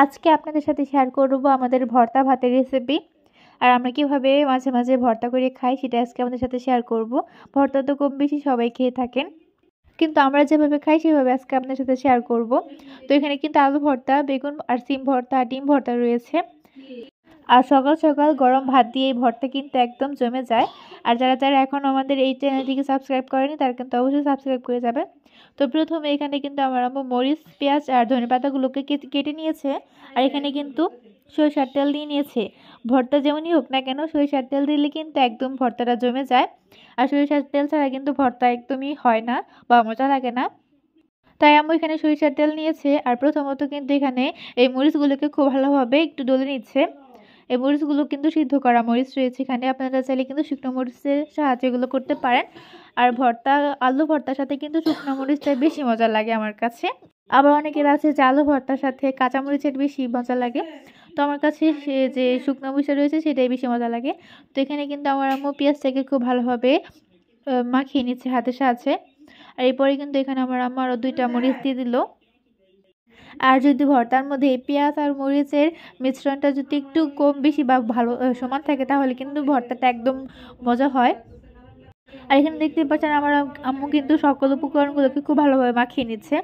আজকে আপনাদের সাথে শেয়ার করব আমাদের ভর্তা ভাতের রেসিপি। আর আমরা কিভাবে মাঝে মাঝে ভর্তা করে খাই সেটা আজকে আপনাদের সাথে শেয়ার করব। ভর্তা তো কম বেশি সবাই খেয়ে থাকেন, কিন্তু আমরা যেভাবে খাই সেভাবে আজকে আপনাদের সাথে শেয়ার করব। তো এখানে কিন্তু আলু ভর্তা, বেগুন আর সিম ভর্তা, ডিম ভর্তা রয়েছে। আর সকাল সকাল গরম ভাত দিয়ে এই ভর্তা কিন্তু একদম জমে যায়। আর যারা যারা এখন আমাদের এই চ্যানেলটিকে সাবস্ক্রাইব করেনি তারা কিন্তু অবশ্যই সাবস্ক্রাইব করে যাবে। তো প্রথমে এখানে কিন্তু আমার আম্মু মরিচ, পেঁয়াজ আর ধনেপাতাগুলোকে কেটে নিয়েছে। আর এখানে কিন্তু সরিষার তেল দিয়ে নিয়েছে। ভর্তা যেমনই হোক না কেন সরিষার তেল দিলে কিন্তু একদম ভর্তাটা জমে যায়। আর সরিষার তেল ছাড়া কিন্তু ভর্তা একদমই হয় না বা মজা লাগে না। তাই আম্মু এখানে সরিষার তেল নিয়েছে। আর প্রথমত কিন্তু এখানে এই মরিচগুলোকে খুব ভালোভাবে একটু ডলে নিচ্ছে। এই মরিচগুলো কিন্তু সিদ্ধ করা মরিচ রয়েছে এখানে, আপনারা চাইলে কিন্তু শুকনো মরিচের সাহায্যে এগুলো করতে পারেন। আর ভর্তা, আলু ভর্তার সাথে কিন্তু শুকনো মরিচটাই বেশি মজা লাগে আমার কাছে। আবার অনেকের আছে যে আলু ভর্তার সাথে কাঁচা মরিচের বেশি মজা লাগে। তো আমার কাছে সে যে শুকনো মরিচটা রয়েছে সেটাই বেশি মজা লাগে। তো এখানে কিন্তু আমার আম্মু পেঁয়াজটাকে খুব ভালোভাবে মাখিয়ে নিচ্ছে হাতের সাহায্যে। আর এরপরে কিন্তু এখানে আমার আম্মু আরও 2টা মরিচ দিয়ে দিল। আর যদি ভর্তার মধ্যে পেঁয়াজ আর মরিচের মিশ্রণটা যদি একটু কম বেশি বা ভালো সমান থাকে তাহলে কিন্তু ভর্তাটা একদম মজা হয়। আর এখানে দেখতে পাচ্ছেন আমার আম্মু কিন্তু সকল উপকরণগুলোকে খুব ভালোভাবে মাখিয়ে নিচ্ছে।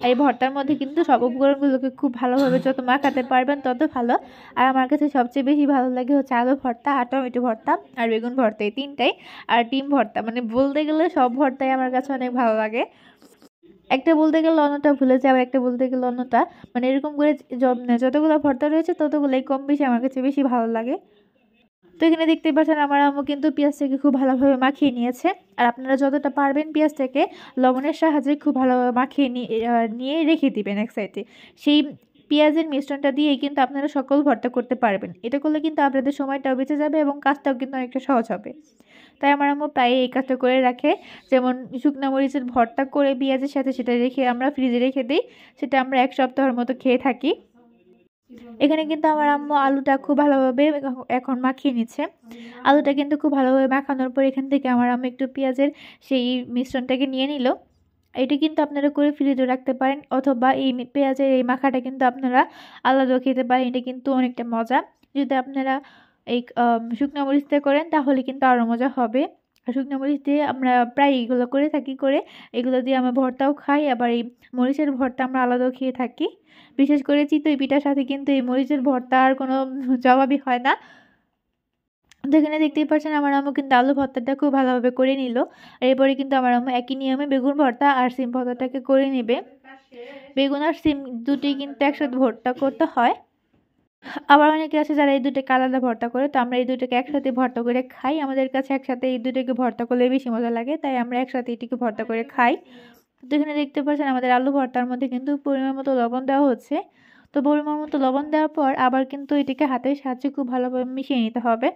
এই ভর্তার মধ্যে কিন্তু সব উপকরণগুলোকে খুব ভালোভাবে যত মাখাতে পারবেন তত ভালো। আর আমার কাছে সবচেয়ে বেশি ভালো লাগে হচ্ছে আলু ভর্তা আর টমেটো ভর্তা আর বেগুন ভর্তা, এই তিনটাই। আর ডিম ভর্তা, মানে বলতে গেলে সব ভর্তাই আমার কাছে অনেক ভালো লাগে। একটা বলতে গেলে অন্যটা ভুলে যাবে, একটা বলতে গেলে অন্যটা, মানে এরকম করে যতগুলো ভর্তা রয়েছে ততগুলোই কম বেশি আমার কাছে বেশি ভালো লাগে। তো এখানে দেখতে পাচ্ছেন আমার আম্মু কিন্তু পেঁয়াজটাকে খুব ভালোভাবে মাখিয়ে নিয়েছে। আর আপনারা যতটা পারবেন পেঁয়াজটাকে লবণের সাহায্যে খুব ভালোভাবে মাখিয়ে নিয়ে রেখে দিবেন এক সাইডে। সেই পেঁয়াজের মিশ্রণটা দিয়েই কিন্তু আপনারা সকল ভর্তা করতে পারবেন। এটা করলে কিন্তু আপনাদের সময়টাও বেঁচে যাবে এবং কাজটাও কিন্তু অনেকটা সহজ হবে। তাই আমার আম্মু প্রায় এই কাজটা করে রাখে। যেমন শুকনো মরিচের ভর্তা করে পেঁয়াজের সাথে সেটা রেখে আমরা ফ্রিজে রেখে দিই, সেটা আমরা 1 সপ্তাহের মতো খেয়ে থাকি। এখানে কিন্তু আমার আম্মু আলুটা খুব ভালোভাবে এখন মাখিয়ে নিচ্ছে। আলুটা কিন্তু খুব ভালোভাবে মাখানোর পর এখান থেকে আমার আম্মু একটু পেঁয়াজের সেই মিশ্রণটাকে নিয়ে নিল। এটা কিন্তু আপনারা করে ফ্রিজে রাখতে পারেন, অথবা এই পেঁয়াজের এই মাখাটা কিন্তু আপনারা আলাদাও খেতে পারেন। এটা কিন্তু অনেকটা মজা। যদি আপনারা এই শুকনো মরিচ দিয়ে করেন তাহলে কিন্তু আরও মজা হবে। আর শুকনো মরিচ দিয়ে আমরা প্রায় এগুলো করে থাকি, করে এগুলো দিয়ে আমরা ভর্তাও খাই, আবার এই মরিচের ভর্তা আমরা আলাদাও খেয়ে থাকি। বিশেষ করে চিতই পিঠার সাথে কিন্তু এই মরিচের ভর্তা আর কোনো জবাবই হয় না। তো এখানে দেখতেই পাচ্ছেন আমার আম্মু কিন্তু আলু ভর্তাটা খুব ভালোভাবে করে নিল। আর এরপরে কিন্তু আমার আম্মু একই নিয়মে বেগুন ভর্তা আর সিম ভর্তাটাকে করে নেবে। বেগুন আর সিম দুটি কিন্তু একসাথে ভর্তা করতে হয়। আবার অনেকে আছে যারা এই দুটোকে আলাদা ভর্তা করে, তো আমরা এই দুটোকে একসাথে ভর্তা করে খাই। আমাদের কাছে একসাথে এই দুটোকে ভর্তা করলে বেশি মজা লাগে, তাই আমরা একসাথে এটিকে ভর্তা করে খাই। তো এখানে দেখতে পাচ্ছেন আমাদের আলু ভর্তার মধ্যে কিন্তু পরিমাণ মতো লবণ দেওয়া হচ্ছে। তো পরিমাণ মতো লবণ দেওয়ার পর আবার কিন্তু এটিকে হাতের সাহায্যে খুব ভালোভাবে মিশিয়ে নিতে হবে।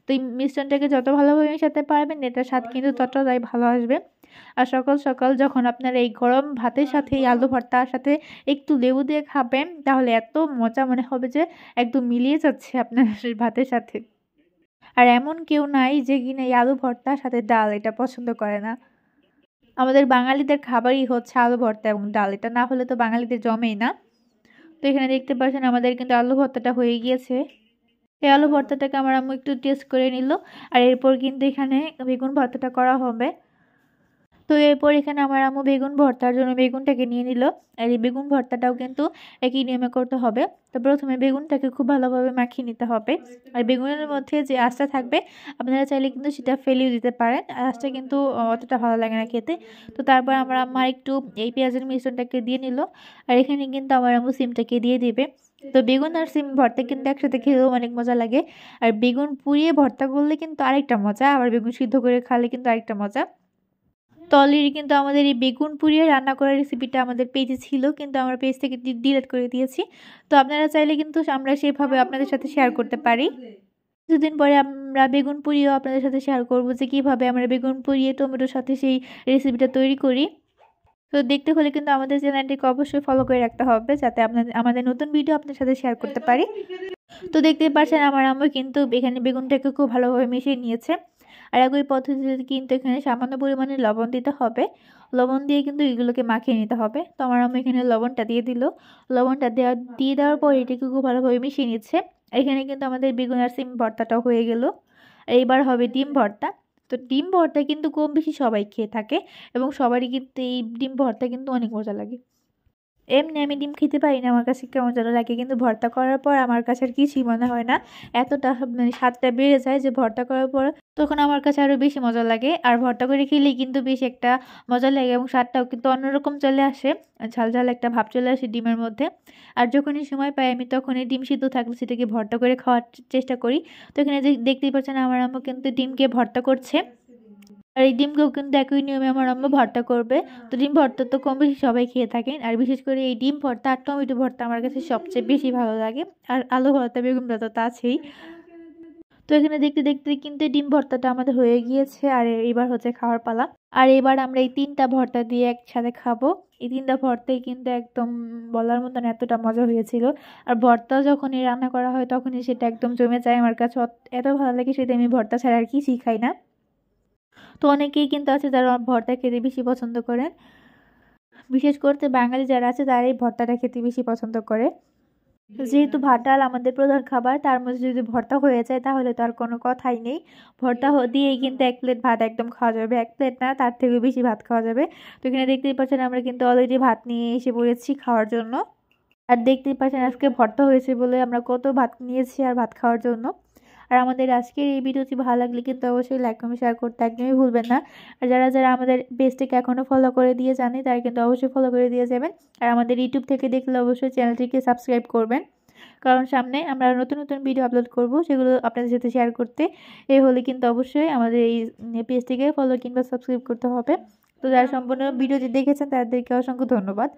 তো এই মিশ্রণটাকে যত ভালোভাবে মেশাতে পারবেন এটার স্বাদ কিন্তু ততটাই ভালো আসবে। আর সকাল সকাল যখন আপনারা এই গরম ভাতের সাথে এই আলু ভর্তার সাথে একটু লেবু দিয়ে খাবেন তাহলে এত মজা মনে হবে যে একদম মিলিয়ে যাচ্ছে আপনার ভাতের সাথে। আর এমন কেউ নাই যে কিনা এই আলু ভর্তার সাথে ডাল এটা পছন্দ করে না। আমাদের বাঙালিদের খাবারই হচ্ছে আলু ভর্তা এবং ডাল, এটা না হলে তো বাঙালিদের জমেই না। তো এখানে দেখতে পাচ্ছেন আমাদের কিন্তু আলু ভর্তাটা হয়ে গিয়েছে। এই আলু ভর্তাটাকে আমার আম্মু একটু টেস্ট করে নিল। আর এরপর কিন্তু এখানে বেগুন ভর্তাটা করা হবে। তো এরপর এখানে আমার আম্মু বেগুন ভর্তার জন্য বেগুনটাকে নিয়ে নিল। আর এই বেগুন ভর্তাটাও কিন্তু একই নিয়মে করতে হবে। তো প্রথমে বেগুনটাকে খুব ভালোভাবে মাখিয়ে নিতে হবে। আর বেগুনের মধ্যে যে আঁশটা থাকবে আপনারা চাইলে কিন্তু সেটা ফেলেও দিতে পারেন, আঁশটা কিন্তু অতটা ভালো লাগে না খেতে। তো তারপর আমার আম্মা একটু এই পেঁয়াজের মিশ্রণটাকে দিয়ে নিল। আর এখানে কিন্তু আমার আম্মু সিমটাকে দিয়ে দিবে। তো বেগুন আর সিম ভর্তা কিন্তু একসাথে খেলেও অনেক মজা লাগে। আর বেগুন পুড়িয়ে ভর্তা করলে কিন্তু আরেকটা মজা, আবার বেগুন সিদ্ধ করে খালে কিন্তু আরেকটা মজা। তো অলরেডি কিন্তু আমাদের এই বেগুন পুড়িয়ে রান্না করার রেসিপিটা আমাদের পেজে ছিল, কিন্তু আমরা পেজ থেকে ডিলিট করে দিয়েছি। তো আপনারা চাইলে কিন্তু আমরা সেভাবে আপনাদের সাথে শেয়ার করতে পারি। কিছুদিন পরে আমরা বেগুন পুড়িয়েও আপনাদের সাথে শেয়ার করব যে কীভাবে আমরা বেগুন পুড়িয়ে টমেটোর সাথে সেই রেসিপিটা তৈরি করি। তো দেখতে হলে কিন্তু আমাদের চ্যানেলটিকে অবশ্যই ফলো করে রাখতে হবে যাতে আমাদের নতুন ভিডিও আপনাদের সাথে শেয়ার করতে পারি। তো দেখতেই পাচ্ছেন আমার আম্মু কিন্তু এখানে বেগুনটাকে খুব ভালোভাবে মিশিয়ে নিয়েছে। আর একই পদ্ধতিতে কিন্তু এখানে সামান্য পরিমাণে লবণ দিতে হবে, লবণ দিয়ে কিন্তু এগুলোকে মাখিয়ে নিতে হবে। তো আমার আম্মু এখানে লবণটা দিয়ে দিল। লবণটা দিয়ে দেওয়ার পর এটাকে খুব ভালোভাবে মিশিয়ে নিচ্ছে। এখানে কিন্তু আমাদের বেগুন আর সিম ভর্তাটাও হয়ে গেল। এইবার হবে ডিম ভর্তা। তো ডিম ভর্তা কিন্তু কম বেশি সবাই খেয়ে থাকে এবং সবারই কিন্তু এই ডিম ভর্তা কিন্তু অনেক মজা লাগে। এমনি আমি ডিম খেতে পারি না, আমার কাছে কেমন যেন লাগে, কিন্তু ভর্তা করার পর আমার কাছে আর কিছুই মনে হয় না। এতটা মানে স্বাদটা বেড়ে যায় যে ভর্তা করার পর তখন আমার কাছে আরও বেশি মজা লাগে। আর ভর্তা করে খেলেই কিন্তু বেশ একটা মজা লাগে এবং স্বাদটাও কিন্তু অন্যরকম চলে আসে, ঝাল ঝাল একটা ভাব চলে আসে ডিমের মধ্যে। আর যখনই সময় পাই আমি তখনই ডিম সিদ্ধ থাকলে সেটাকে ভর্তা করে খাওয়ার চেষ্টা করি। তো এখানে যে দেখতেই পাচ্ছেন আমার আম্মু কিন্তু ডিমকে ভর্তা করছে। আর এই ডিমকেও কিন্তু একই নিয়মে আমার আম্মু ভর্তা করবে। তো ডিম ভর্তা তো কম বেশি সবাই খেয়ে থাকেন, আর বিশেষ করে এই ডিম ভর্তা আর টমেটো ভর্তা আমার কাছে সবচেয়ে বেশি ভালো লাগে। আর আলু ভর্তা বেগুন ভর্তা তো আছেই। তো এখানে দেখতে দেখতে কিন্তু ডিম ভর্তাটা আমাদের হয়ে গিয়েছে, আর এবার হচ্ছে খাওয়ার পালা। আর এবার আমরা এই 3টা ভর্তা দিয়ে একসাথে খাবো। এই 3টা ভর্তাই কিন্তু একদম বলার মতন এতটা মজা হয়েছিল। আর ভর্তা যখনই রান্না করা হয় তখনই সেটা একদম জমে যায় আমার কাছে, এত ভালো লাগে সেটা আমি ভর্তা ছাড়া আর কিছুই খাই না। তো অনেকেই কিন্তু আছে যারা ভর্তা খেতে বেশি পছন্দ করেন, বিশেষ করে বাঙালি যারা আছে তারা এই ভর্তাটা খেতে বেশি পছন্দ করে। যেহেতু ভাত ডাল আমাদের প্রধান খাবার, তার মধ্যে যদি ভর্তা হয়ে যায় তাহলে তো আর কোনো কথাই নেই। ভর্তা দিয়েই কিন্তু 1 প্লেট ভাত একদম খাওয়া যাবে, 1 প্লেট না তার থেকেও বেশি ভাত খাওয়া যাবে। তো এখানে দেখতেই পাচ্ছেন আমরা কিন্তু অলরেডি ভাত নিয়ে এসে পড়েছি খাওয়ার জন্য। আর দেখতেই পাচ্ছেন আজকে ভর্তা হয়েছে বলে আমরা কত ভাত নিয়েছি আর ভাত খাওয়ার জন্য। আর আমাদের আজকের এই ভিডিওটি ভালো লাগলে কিন্তু অবশ্যই লাইক কমেন্ট শেয়ার করতে একদমই ভুলবেন না। আর যারা যারা আমাদের পেজটিকে এখনও ফলো করে দিয়ে জানে তারা কিন্তু অবশ্যই ফলো করে দিয়ে যাবেন। আর আমাদের ইউটিউব থেকে দেখলে অবশ্যই চ্যানেলটিকে সাবস্ক্রাইব করবেন, কারণ সামনে আমরা নতুন নতুন ভিডিও আপলোড করব, সেগুলো আপনাদের সাথে শেয়ার করতে। এই হলে কিন্তু অবশ্যই আমাদের এই পেজটিকে ফলো কিংবা সাবস্ক্রাইব করতে হবে। তো যারা সম্পূর্ণ ভিডিওটি দেখেছেন তাদেরকে অসংখ্য ধন্যবাদ।